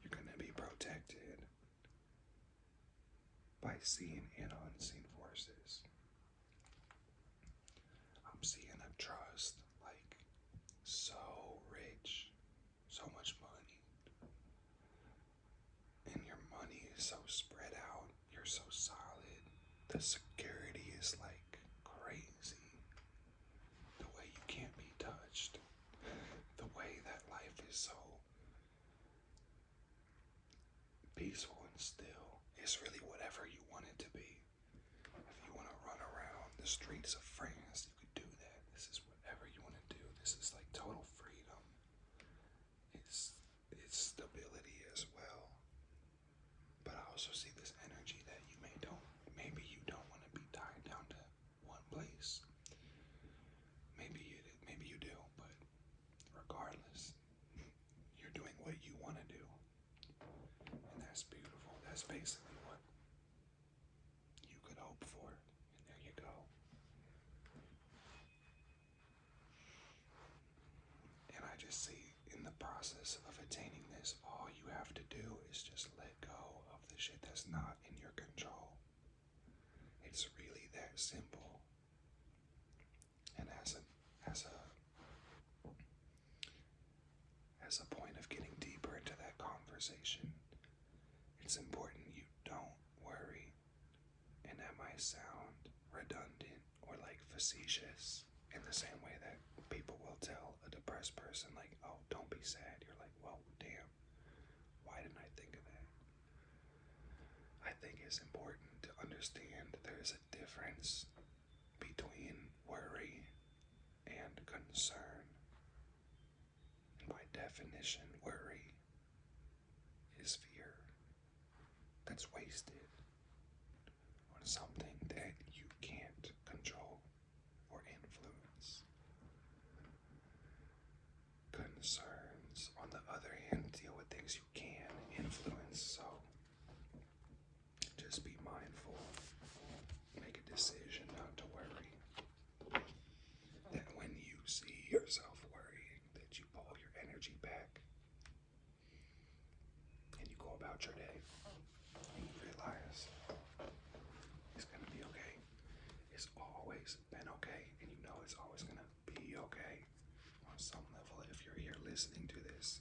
You're going to be protected by seen and unseen forces. I'm seeing a trust, like, so rich, so much money. And your money is so spread out, you're so solid. The security is like crazy. The way you can't be touched. The way that life is so peaceful and still. It's really whatever you want it to be. If you want to run around the streets of France, you could do that. This is whatever you want to do. This is like total freedom. It's stability as well. But I also see this energy that maybe you don't want to be tied down to one place. Maybe you do, but regardless, you're doing what you want to do. And that's beautiful. That's basically what you could hope for. And there you go. And I just see in the process of attaining this, all you have to do is just let go of the shit that's not in your control. It's really that simple. And as a point of getting deeper into that conversation, it's important you don't worry. And that might sound redundant or like facetious in the same way that people will tell a depressed person, like, oh, don't be sad. You're like, well, damn, why didn't I think of that? I think it's important to understand there's a difference between worry and concern. And by definition, worry is fear that's wasted on something that you can't control. about your day and you realize it's gonna be okay. It's always been okay, and you know it's always gonna be okay on some level if you're here listening to this.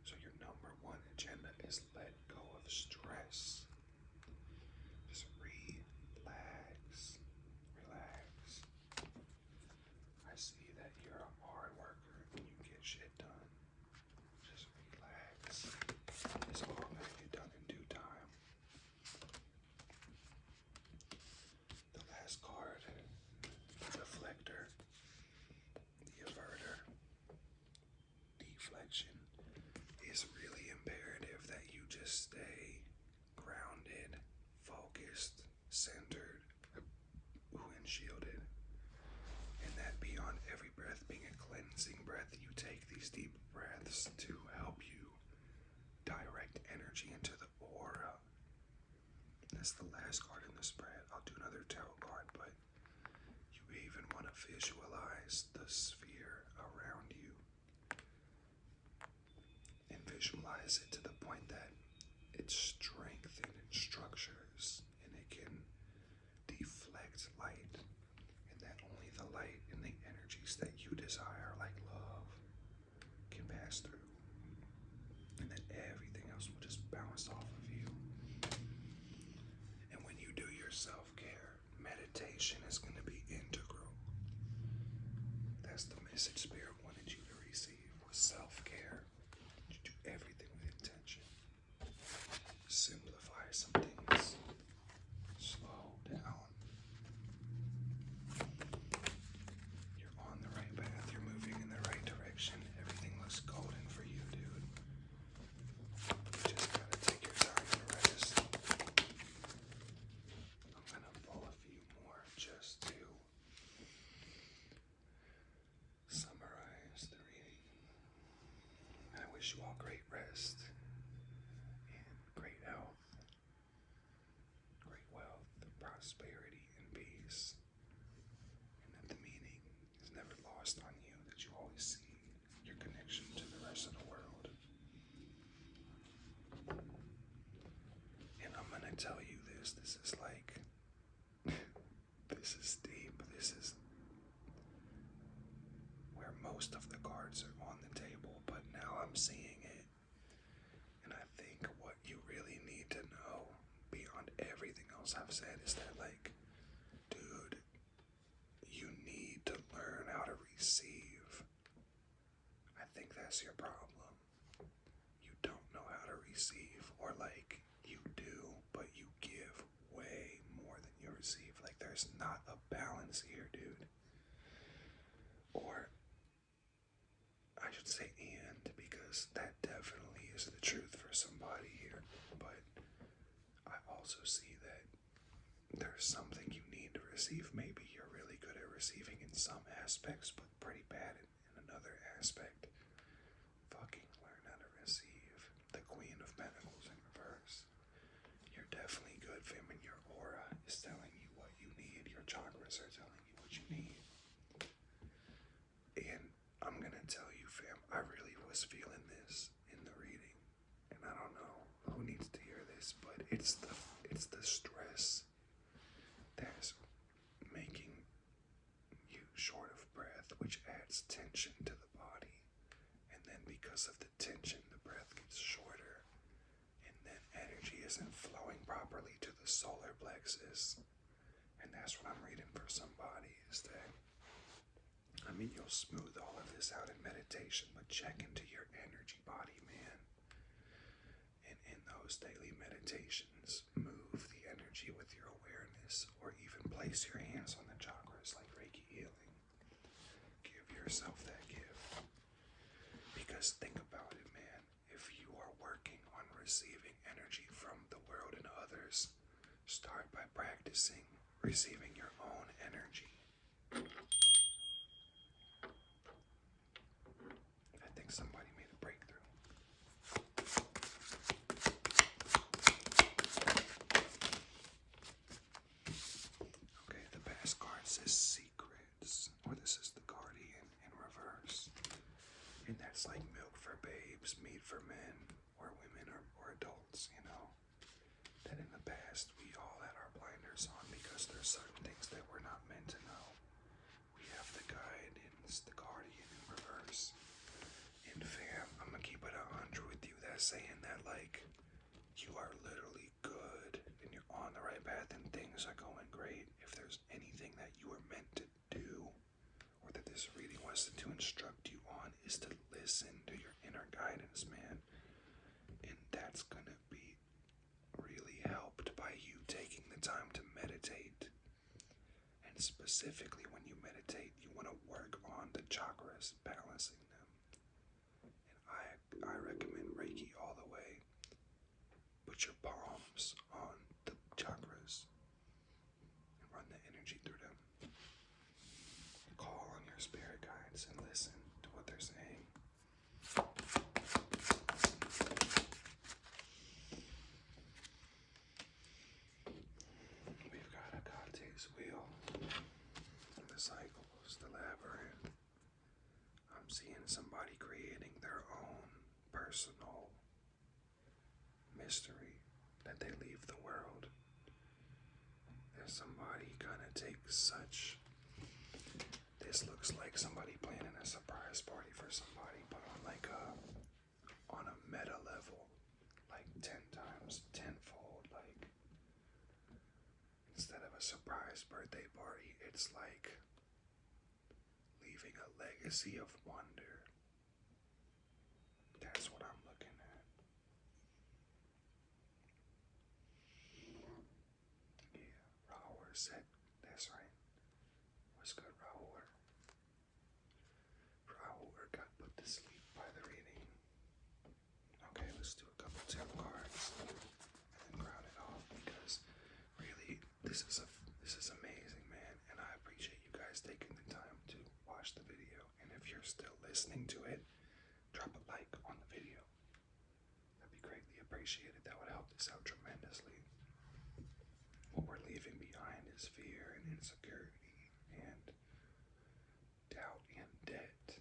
So your number one agenda is let go of stress. Just relax. Relax. I see that you're a hard worker and you get shit done. Just relax. It's all gonna get done in due time. The last card, the deflector, the averter, deflection, is really imperative that you just stay grounded, focused, centered, and shielded. And that beyond every breath being a cleansing breath, you take these deep breaths to help you direct energy into the aura. That's the last card in the spread. I'll do another tarot card, but you even want to visualize the sphere around you and visualize it to the point that it's strengthened in structures and it can deflect light, and that only the light and the energies that you desire, like love, can pass through, and that everything else will just bounce off of you. And when you do your self-care, meditation is going to be integral. That's the message Spirit wanted you to receive, was self-care. You do everything with intention. Simplify some things. Slow down. You're on the right path. You're moving in the right direction. Everything looks golden for you, dude. You just gotta take your time to rest. I'm gonna pull a few more just to summarize the reading. I wish you all great rest and great health, great wealth, prosperity, and peace. And that the meaning is never lost on you, that you always see your connection to the rest of the world. And I'm gonna tell you this is like, this is deep, this is where most of the cards are on the table, but now I'm seeing it. And I think what you really need to know, beyond everything else I've said, is that, like, dude, you need to learn how to receive. I think that's your problem. You don't know how to receive, or like, you do, but you give way more than you receive. Like, there's not a balance here, dude. Or I should say and, because that definitely is the truth for somebody here. But I also see that there's something you need to receive. Maybe you're really good at receiving in some aspects, but pretty bad in another aspect. Fucking learn how to receive. The Queen of Pentacles in reverse. You're definitely good, fam, and your aura is telling you what you need. Your chakras are telling you what you need. And I'm gonna tell you, fam, I really was feeling this in the reading. And I don't know who needs to hear this, but it's the stress that's making you short of breath, which adds tension to the body. And then because of the tension, the breath gets shorter. And then energy isn't flowing properly to the solar plexus. And that's what I'm reading for somebody, is that, I mean, you'll smooth all of this out in meditation, but check into your energy body, man. And in those daily meditations, move the energy with your awareness, or even place your hands on the chakras like Reiki healing. Give yourself that gift. Because think about it, man. If you are working on receiving energy from the world and others, start by practicing receiving your own energy. I think somebody made a breakthrough. Okay, the past card says secrets, or this is the Guardian in reverse. And that's like milk for babes, meat for men, or women, or we're adults, you know. That in the past we all had our blinders on because there's certain things that we're not meant to know. We have the guidance, the guardian in reverse. And fam, I'm gonna keep it 100 with you. That's saying that like you are literally good and you're on the right path and things are going great. If there's anything that you were meant to do, or that this reading was to instruct you on, is to listen to your inner guidance, man. And that's gonna be really helped by you taking the time to meditate. And specifically when you meditate, you want to work on the chakras, balancing them. And I recommend Reiki all the way. Put your palms on the chakras and run the energy through them. Call on your spirit guides and listen to what they're saying. We've got Hekate's wheel, the cycles, the labyrinth. I'm seeing somebody creating their own personal mystery that they leave the world. There's somebody gonna take such. This looks like somebody planning a surprise party for somebody, but on a meta level, like 10 times, tenfold. Like instead of a surprise birthday party, it's like leaving a legacy of wonder. That's what I'm looking at. Yeah, Rahul said, that's right. What's good, Rahul? Rahul got put to sleep by the reading. Okay, let's do a couple tarot cards and then ground it off, because really this is amazing, man, and I appreciate you guys taking the time to watch the video. And if you're still listening to it, drop a like on the video. That'd be greatly appreciated. That would help this out tremendously. What we're leaving behind is fear and insecurity and doubt and debt.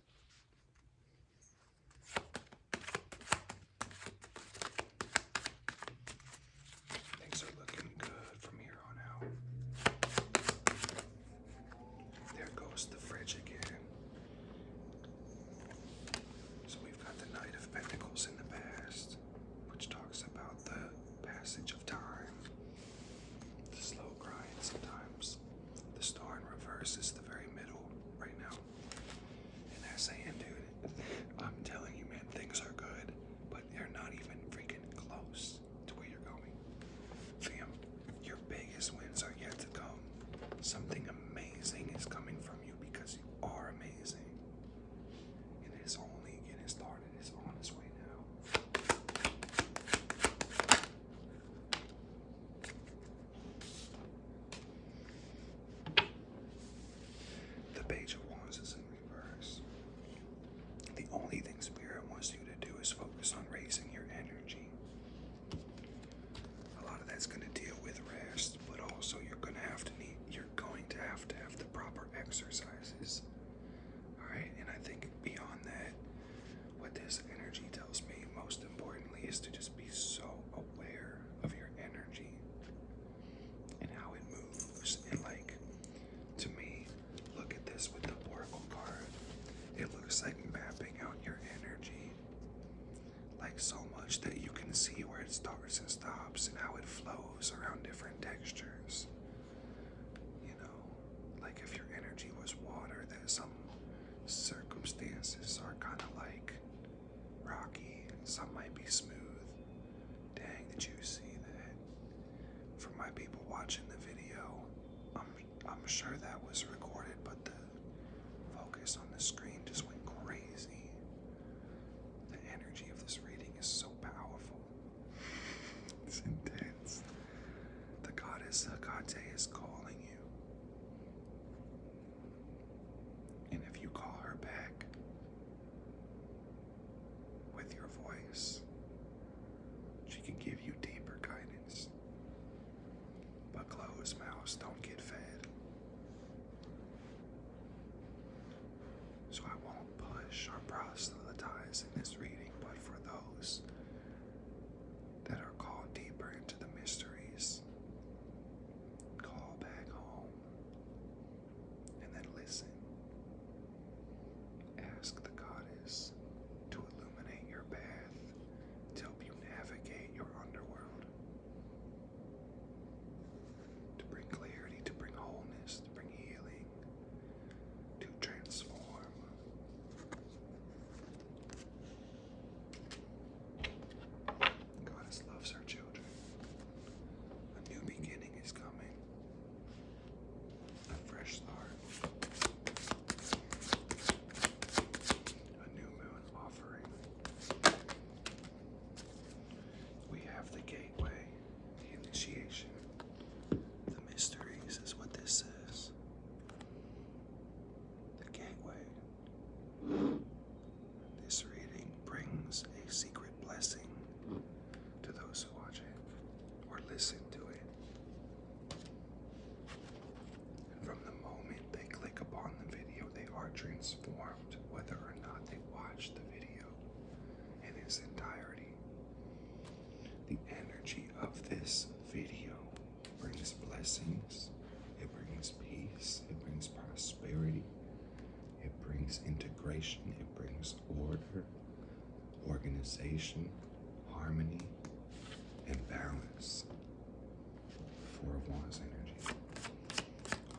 Things are looking good from here on out. There goes the fridge again. So we've got the Knight of Pentacles in the past, which talks about the passage of time, the slow grind sometimes. The Star in reverse is the very middle right now. And that's saying, dude, I'm telling you, man, things are good, but they're not even freaking close to where you're going. Fam, your biggest wins are yet to come. Something amazing is coming from you because you are amazing. And it's only getting started. It's on its way now. The Page of Wands is in reverse. The only thing Spirit wants you to do is focus on raising your energy. A lot of that's going to deal with rest, but also you're going to have to have the proper exercises. Alright, and I think beyond that, what this energy tells me most importantly is to just be so aware of your energy and how it moves. And like, to me, look at this with the Oracle card. It looks like mapping out your energy, like so much that you can see where it starts and stops and how it flows around different textures. You know, like if your energy was water, that some circumstances are kind of like rocky, some might be smooth. Dang, did you see that? For my people watching the video, I'm sure that was recorded, but the focus on the screen just went crazy. The energy of this reading is so powerful. It's intense. The goddess Hekate is calling you. And if you call her back with your voice, she can give you deeper guidance. But closed mouths don't get fed. So I won't push or proselytize in this reading, but for those that are called deeper into the mysteries. Call back home and then listen. Ask the goddess to illuminate your path to help you navigate your underworld. To bring clarity, to bring wholeness, to bring healing, to transform. Goddess loves her children. A new beginning is coming. A fresh start. A new moon offering. We have the gateway, the initiation. The mysteries is what this says. The gateway. This reading brings a secret blessing to those who watch it or listen to it. And from the moment they click upon the video, they are transformed, whether or not they watch the video in its entirety. The energy of this video brings blessings, it brings peace, it brings prosperity, it brings integration, it brings order, organization, harmony, and balance. Four of Wands energy.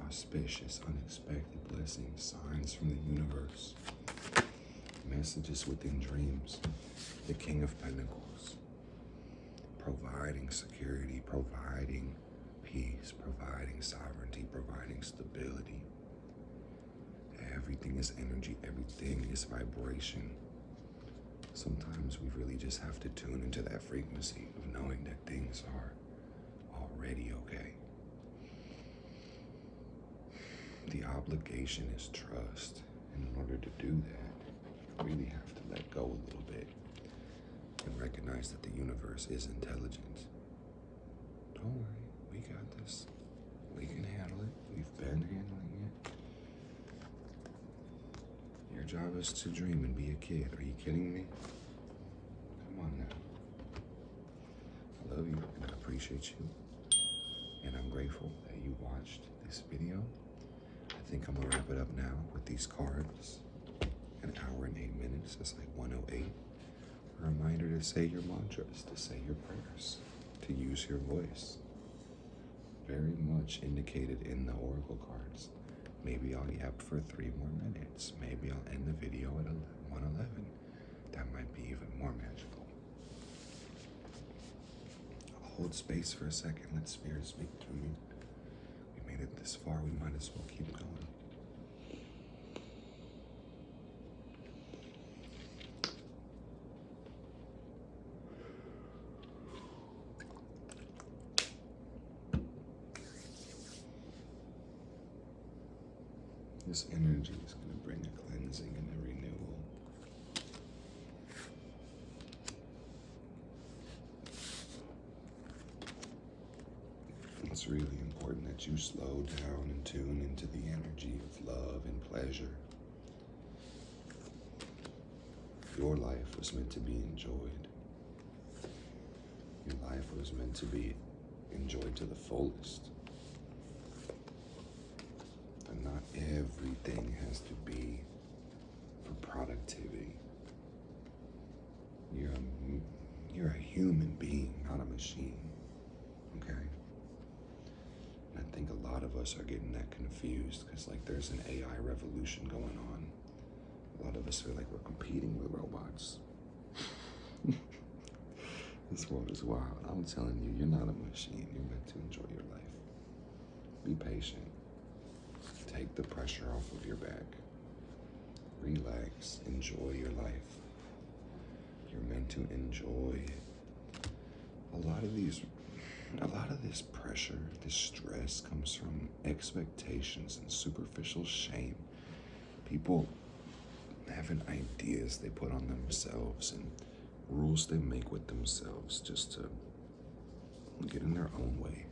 Auspicious, unexpected blessings, signs from the universe, messages within dreams, the King of Pentacles, providing security, providing peace, providing sovereignty, providing stability. Everything is energy, everything is vibration. Sometimes we really just have to tune into that frequency of knowing that things are already okay. The obligation is trust. And in order to do that, you really have to let go a little bit and recognize that the universe is intelligent. Don't worry, we got this. We can handle it. We've been handling it. Your job is to dream and be a kid. Are you kidding me? Come on now. I love you and I appreciate you. And I'm grateful that you watched this video. I think I'm gonna wrap it up now with these cards. An hour and 8 minutes. That's like 1:08. A reminder to say your mantras, to say your prayers, to use your voice. Very much indicated in the oracle cards. Maybe I'll yap for 3 more minutes. Maybe I'll end the video at 1:11. That might be even more magical. I'll hold space for a second. Let Spirit speak through me. We made it this far. We might as well keep going. This energy is going to bring a cleansing and a renewal. It's really important that you slow down and tune into the energy of love and pleasure. Your life was meant to be enjoyed. Your life was meant to be enjoyed to the fullest. And not everything has to be for productivity. You're a human being, not a machine. Okay? And I think a lot of us are getting that confused because like there's an AI revolution going on. A lot of us feel like we're competing with robots. This world is wild. I'm telling you, you're not a machine. You're meant to enjoy your life. Be patient. Take the pressure off of your back. Relax. Enjoy your life. You're meant to enjoy it. A lot of this pressure, this stress comes from expectations and superficial shame. People having ideas they put on themselves and rules they make with themselves just to get in their own way.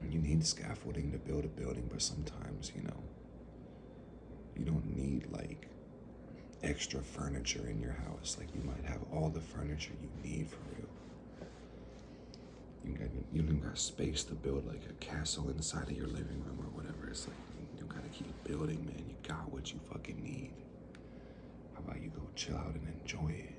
You need scaffolding to build a building, but sometimes, you don't need like extra furniture in your house. Like you might have all the furniture you need for real. You don't got space to build like a castle inside of your living room or whatever. It's like you gotta keep building, man. You got what you fucking need. How about you go chill out and enjoy it?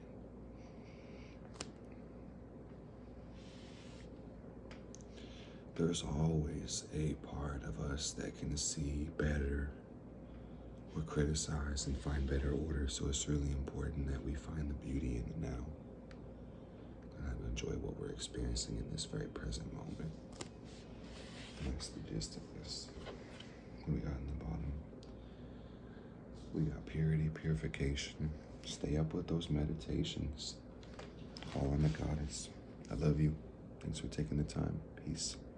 There's always a part of us that can see better or criticize and find better order. So it's really important that we find the beauty in the now and enjoy what we're experiencing in this very present moment. And that's the gist of this. What we got in the bottom? We got purity, purification. Stay up with those meditations. Call on the goddess. I love you. Thanks for taking the time. Peace.